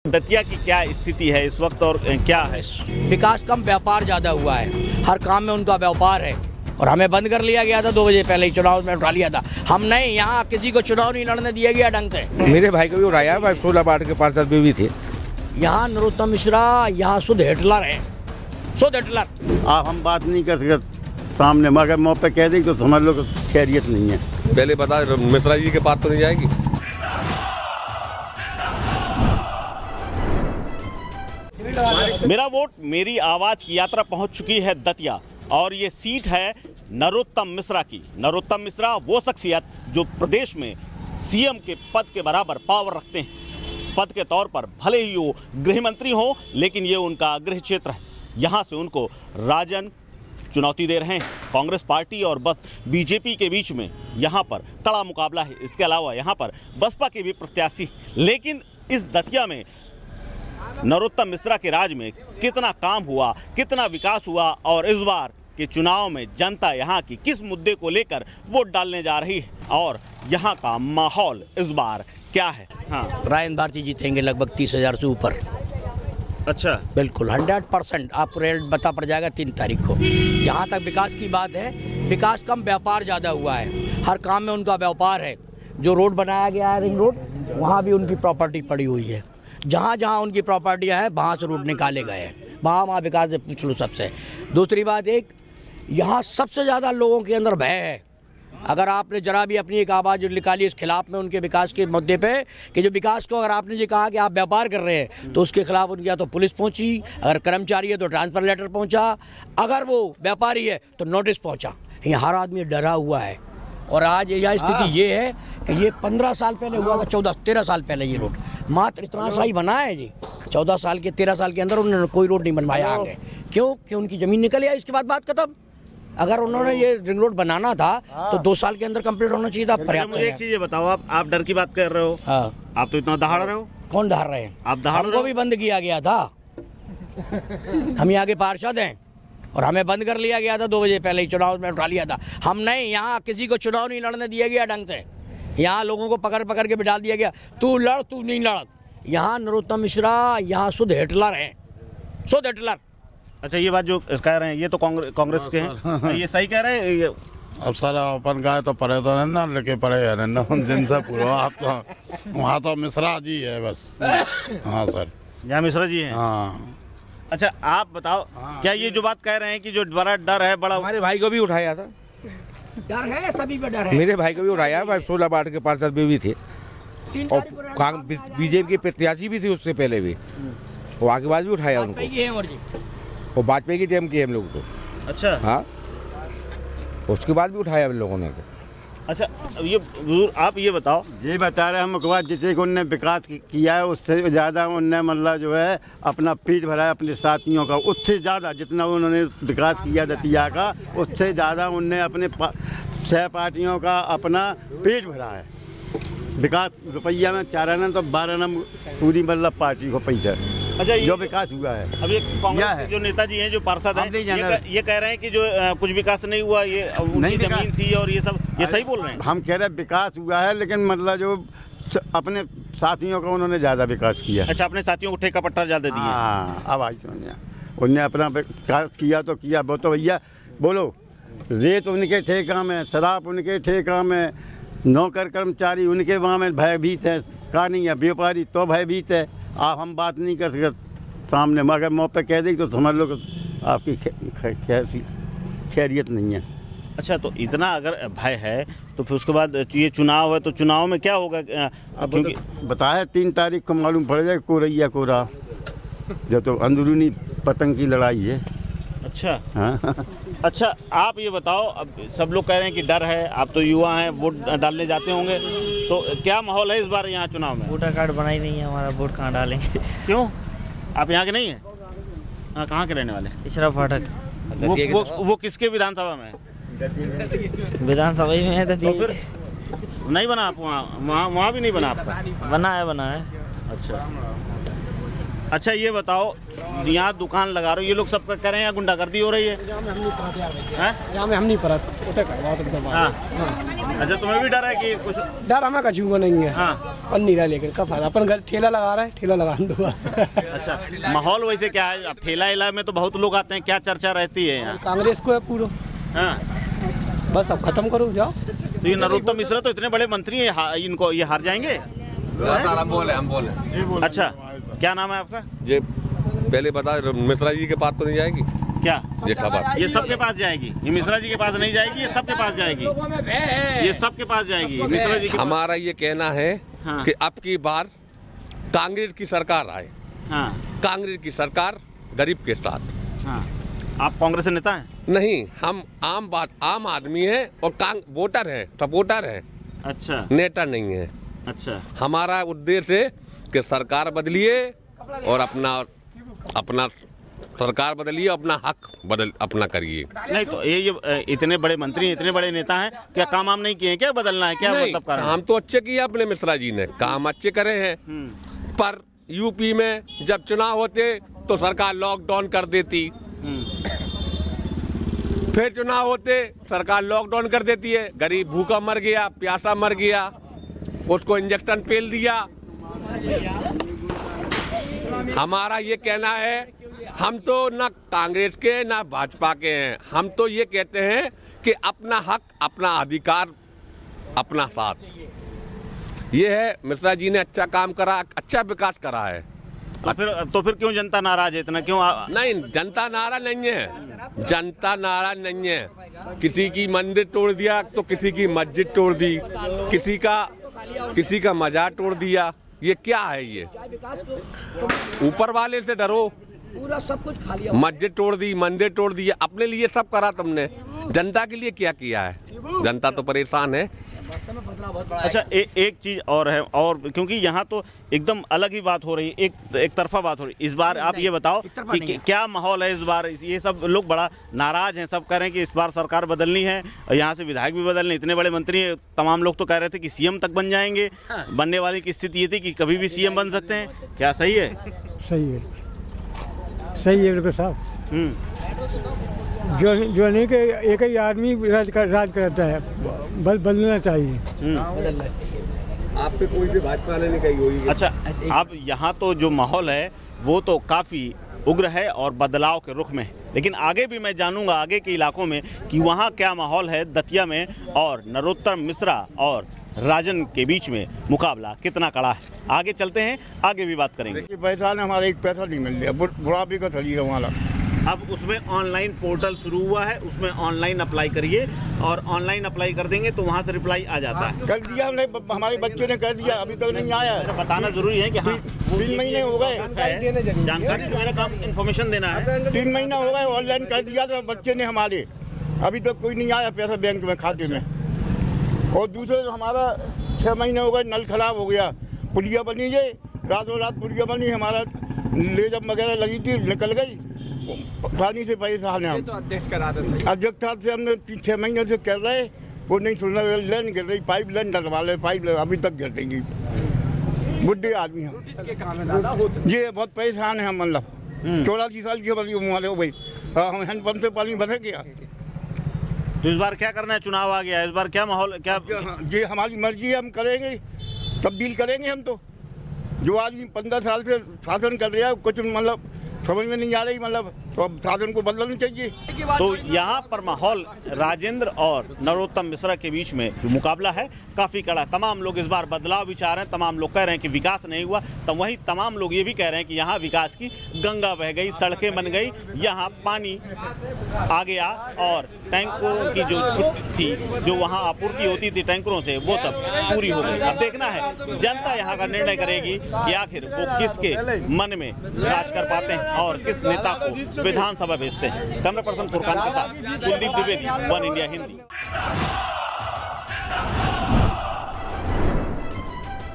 दतिया की क्या स्थिति है इस वक्त और क्या है? विकास कम, व्यापार ज्यादा हुआ है। हर काम में उनका व्यापार है और हमें बंद कर लिया गया था 2 बजे पहले ही, चुनाव में उठा लिया था। हम नहीं, यहाँ किसी को चुनाव नहीं लड़ने दिया गया ढंग से। मेरे भाई को भी उठाया है, 16 वार्ड के पार्षद भी थे। यहाँ नरोत्तम मिश्रा यहाँ शुद्ध हिटलर है, शुद्ध हिटलर। आप हम बात नहीं कर सकते सामने, मगर मुँह पे कह दें तो समझ लो खैरियत नहीं है। पहले बता, मिश्रा जी के पास तो नहीं जाएगी। मेरा वोट मेरी आवाज की यात्रा पहुंच चुकी है दतिया और ये सीट है नरोत्तम मिश्रा की। नरोत्तम मिश्रा वो शख्सियत जो प्रदेश में सीएम के पद के बराबर पावर रखते हैं। पद के तौर पर भले ही वो गृह मंत्री हो, लेकिन ये उनका गृह क्षेत्र है। यहाँ से उनको राजन चुनौती दे रहे हैं। कांग्रेस पार्टी और बीजेपी के बीच में यहाँ पर कड़ा मुकाबला है। इसके अलावा यहाँ पर बसपा के भी प्रत्याशी। लेकिन इस दतिया में नरोत्तम मिश्रा के राज में कितना काम हुआ, कितना विकास हुआ और इस बार के चुनाव में जनता यहाँ की किस मुद्दे को लेकर वोट डालने जा रही है और यहाँ का माहौल इस बार क्या है? हाँ, रायन भारती जीतेंगे लगभग 30,000 से ऊपर। अच्छा, बिल्कुल 100% आपको रेट बता पड़ जाएगा 3 तारीख को। जहाँ तक विकास की बात है, विकास कम, व्यापार ज़्यादा हुआ है। हर काम में उनका व्यापार है। जो रोड बनाया गया है रिंग रोड, वहाँ भी उनकी प्रॉपर्टी पड़ी हुई है। जहाँ जहाँ उनकी प्रॉपर्टियाँ हैं वहाँ से रोड निकाले गए हैं। वहाँ विकास पूछ लो सबसे। दूसरी बात, एक यहाँ सबसे ज़्यादा लोगों के अंदर भय है। अगर आपने जरा भी अपनी एक आवाज़ निकाली इस खिलाफ में उनके विकास के मुद्दे पे, कि जो विकास को अगर आपने ये कहा कि आप व्यापार कर रहे हैं, तो उसके खिलाफ उनकी या तो पुलिस पहुंची, अगर कर्मचारी है तो ट्रांसफर लेटर पहुंचा, अगर वो व्यापारी है तो नोटिस पहुंचा। यहाँ हर आदमी डरा हुआ है। और आज यह स्थिति ये है कि ये 15 साल पहले हुआ था, 14-13 साल पहले ये रोड मात्र इतना सा ही बना है जी। 14 साल के 13 साल के अंदर उन्होंने कोई रोड नहीं बनवाया आगे। क्यों? कि उनकी ज़मीन निकल आई, इसके बाद बात खत्म। अगर उन्होंने ये रिंग रोड बनाना था तो 2 साल के अंदर कंप्लीट होना चाहिए था। पर्याप्त। मुझे एक चीज़ ये बताओ, आप डर की बात कर रहे हो। हाँ, आप तो इतना दहाड़ रहे हो। कौन दहाड़ रहे हैं? आप दहाड़ रहे हो। हमको भी बंद किया गया था। हम यहाँ के पार्षद हैं और हमें बंद कर लिया गया था 2 बजे पहले ही, चुनाव में उठा लिया था। हम नहीं, यहाँ किसी को चुनाव नहीं लड़ने दिया गया ढंग से। यहाँ लोगों को पकड़ पकड़ के बिठा दिया गया, तू लड़, तू नहीं लड़। यहाँ नरोत्तम मिश्रा यहाँ शुद्ध हिटलर हैं, शुद्ध हिटलर। अच्छा, ये बात जो कह रहे हैं ये तो कांग्रेस के हैं, ये सही कह रहे हैं? अब सर अपन गए तो पढ़े तो नहीं ना, लेके पढ़े है ना उन दिन से पूरा। आप तो वहाँ तो मिश्रा जी है बस। हाँ सर, यहाँ मिश्रा जी हैं। हाँ। अच्छा, आप बताओ, क्या ये जो बात कह रहे हैं कि जो बड़ा डर है, बड़ा हमारे भाई को भी उठाया था। डर है, सभी पे डर है। मेरे भाई को भी उठाया है, 16 वार्ड के पार्षद भी थे और बीजेपी के प्रत्याशी भी थे उससे पहले भी। वहाँ के बाद भी उठाया उनको। वो वाजपेयी की टीम की हम लोग तो। अच्छा, हाँ, उसके बाद भी उठाया हम लोगों ने तो। अच्छा, ये आप ये बताओ, ये बता रहे हम को जितने को उनने विकास किया है उससे ज़्यादा उनने मतलब जो है अपना पीठ भरा है अपने साथियों का। उससे ज़्यादा जितना उन्होंने विकास किया दतिया का, उससे ज़्यादा उनने अपने सहपाठियों का अपना पेट भरा है। विकास रुपया में 4 आना तो 12 आना पूरी मतलब पार्टी को पैसा। अच्छा, जो विकास हुआ है। अब ये कांग्रेस के जो नेताजी हैं, जो पार्षद हैं, ये कह रहे हैं कि जो कुछ विकास नहीं हुआ, ये उनकी जमीन थी और ये सब, ये सही बोल रहे हैं? हम कह रहे हैं विकास हुआ है, लेकिन मतलब जो अपने साथियों का उन्होंने ज़्यादा विकास किया। अच्छा, अपने साथियों को ठेका पट्टा ज़्यादा दिया। हाँ, अब आई समझिए, उनने अपना विकास किया तो किया। वो तो भैया बोलो, रेत उनके ठेका में, शराब उनके ठेका में, नौकर कर्मचारी उनके वहाँ में भयभीत है। कहानी है व्यापारी तो भयभीत है। आप हम बात नहीं कर सकते सामने, मगर मुँह पे कह दें तो समझ लो आपकी खैरियत नहीं है। अच्छा, तो इतना अगर भय है तो फिर उसके बाद ये चुनाव है, तो चुनाव में क्या होगा? क्योंकि बताया 3 तारीख को मालूम पड़ जाए कोरैया कोरा, जो तो अंदरूनी पतंग की लड़ाई है। अच्छा, हाँ। अच्छा, आप ये बताओ, अब सब लोग कह रहे हैं कि डर है, आप तो युवा हैं, वोट डालने जाते होंगे, तो क्या माहौल है इस बार यहाँ चुनाव में? वोटर कार्ड बना ही नहीं है हमारा, वोट कहाँ डालेंगे? क्यों? आप यहाँ के नहीं हैं? हाँ, कहाँ के रहने वाले? इशरा फाटक। वो किसके विधानसभा में? विधानसभा में है। तो फिर नहीं बना आप वहाँ भी नहीं बना आपका? बना है। अच्छा, अच्छा ये बताओ, यहाँ दुकान लगा रहे हो, ये लोग सब कह रहे हैं यहाँ गुंडागर्दी हो रही है। यहाँ में हम नहीं परत। हाँ। अच्छा तुम्हें भी डर है कि कुछ? डर हमें कछू को नहीं है। हाँ। और नहीं रहा, लेकिन कब फायदा, अपन घर ठेला लगा रहा है, ठेला लगा दो बस। अच्छा माहौल वैसे क्या है? अब ठेला इला में तो बहुत लोग आते हैं, क्या चर्चा रहती है यहाँ? कांग्रेस को है पूरा। हाँ। बस अब खत्म करो, जाओ। तो ये नरोत्तम मिश्रा तो इतने बड़े मंत्री हैं, इनको ये हार जाएंगे? हम बोले। अच्छा क्या नाम है आपका? ये पहले बता, मिश्रा जी के पास तो नहीं जाएगी क्या? ये खबर ये सबके पास जाएगी, ये मिश्रा जी के पास नहीं जाएगी, ये सबके पास जाएगी, ये सबके पास जाएगी मिश्रा जी के पास। हमारा ये कहना है कि अब की बार कांग्रेस की सरकार आए। हाँ। कांग्रेस की सरकार गरीब के साथ। हाँ। आप कांग्रेस के नेता हैं? नहीं, हम आम आदमी हैं और वोटर हैं, सपोर्टर हैं। अच्छा। नेता नहीं है। अच्छा। हमारा उद्देश्य है कि सरकार बदलिए और अपना सरकार बदलिए, अपना हक अपना करिए। नहीं तो ये इतने बड़े मंत्री, इतने बड़े नेता हैं, क्या काम वाम नहीं किए? क्या बदलना है? क्या मतलब कारण? काम तो अच्छे किए अपने मिश्रा जी ने, काम अच्छे करे हैं। पर यूपी में जब चुनाव होते तो सरकार लॉकडाउन कर देती, फिर चुनाव होते सरकार लॉकडाउन कर देती है। गरीब भूखा मर गया, प्यासा मर गया, उसको इंजेक्शन पेल दिया। हमारा ये कहना है, हम तो ना कांग्रेस के ना भाजपा के हैं, हम तो ये कहते हैं कि अपना हक, अपना अधिकार, अपना साथ। ये है, मिश्रा जी ने अच्छा काम करा, अच्छा विकास करा है। तो फिर क्यों जनता नाराज है इतना? क्यों नहीं, जनता नाराज नहीं है, जनता नाराज नहीं है। किसी की मंदिर तोड़ दिया तो किसी की मस्जिद तोड़ दी, किसी का मजार तोड़ दिया। ये क्या है? ये ऊपर वाले से डरो। पूरा सब कुछ खा लिया, मस्जिद तोड़ दी, मंदिर तोड़ दिया, अपने लिए सब करा तुमने, जनता के लिए क्या किया है? जनता तो परेशान है। अच्छा एक चीज़ और है, और क्योंकि यहाँ तो एकदम अलग ही बात हो रही है, एक तरफा बात हो रही है इस बार। आप ये बताओ कि क्या माहौल है इस बार? ये सब लोग बड़ा नाराज हैं, सब कह रहे हैं कि इस बार सरकार बदलनी है, यहाँ से विधायक भी बदलने, इतने बड़े मंत्री तमाम लोग तो कह रहे थे कि सीएम तक बन जाएंगे। बनने वाली की स्थिति ये थी कि कभी भी सीएम बन सकते हैं। क्या सही है? सही है, सही है बिल्कुल साहब। जो नहीं कि एक ही आदमी राज करता है, बदलना चाहिए। आप पे कोई भी भाजपा ने नहीं कही होगी। अच्छा, अब यहाँ तो जो माहौल है वो तो काफ़ी उग्र है और बदलाव के रुख में है, लेकिन आगे भी मैं जानूंगा आगे के इलाकों में कि वहाँ क्या माहौल है दतिया में, और नरोत्तम मिश्रा और राजन के बीच में मुकाबला कितना कड़ा है। आगे चलते हैं, आगे भी बात करेंगे। पैसा ने हमारा एक पैसा नहीं मिल रहा, बुढ़ापे का थलीगा हमारा। अब उसमें ऑनलाइन पोर्टल शुरू हुआ है, उसमें ऑनलाइन अप्लाई करिए, और ऑनलाइन अप्लाई कर देंगे तो वहाँ से रिप्लाई आ जाता है। कर दिया हमने, हमारे बच्चों ने कर दिया, अभी तक नहीं आया है। बताना जरूरी है कि हाँ 3 महीने हो गए, जानकारी मेरा काम इन्फॉर्मेशन देना है। 3 महीना हो गए, ऑनलाइन कर दिया था बच्चे ने हमारे, अभी तक कोई नहीं आया पैसा बैंक में खाते में। और दूसरे हमारा 6 महीने हो गए, नल खराब हो गया, पुलिया बनी है, रातों रात पुलिया बनी, हमारा लेजम वगैरह लगी थी, निकल गई, पानी से पैसा आने। अध्यक्ष साहब से हमने 6 महीने से कर रहे, वो नहीं सुन रहा, लाइन गिर रही, पाइप लाइन डलवा ले, पाइप अभी तक गिर देंगी। बुढ़े आदमी हम, ये बहुत परेशान है हम, मतलब 84 साल की बड़ी उम्र हो गई, हम हैंडपंप से पानी भर गया। तो इस बार क्या करना है? चुनाव आ गया, इस बार क्या माहौल, क्या? ये हमारी मर्जी है, हम करेंगे, तब्दील करेंगे हम। तो जो आदमी 15 साल से शासन कर रहा है, कुछ मतलब समझ में नहीं आ रही, मतलब तो अब शासन को बदलना चाहिए। तो यहाँ पर माहौल राजेंद्र और नरोत्तम मिश्रा के बीच में जो मुकाबला है काफ़ी कड़ा। तमाम लोग इस बार बदलाव भी चाह रहे हैं, तमाम लोग कह रहे हैं कि विकास नहीं हुआ, तो वहीं तमाम लोग ये भी कह रहे हैं कि यहाँ विकास की गंगा बह गई, सड़कें बन गई, यहाँ पानी आ गया, और टैंकरों की जो छुट्टी थी, जो वहाँ आपूर्ति होती थी टैंकरों से, वो सब पूरी हो गई। अब देखना है, जनता यहाँ का निर्णय करेगी कि आखिर वो किसके मन में राज कर पाते हैं और किस नेता को विधानसभा भेजते हैं। कैमरा पर्सन फुरकान के साथ कुलदीप द्विवेदी, वन इंडिया हिंदी।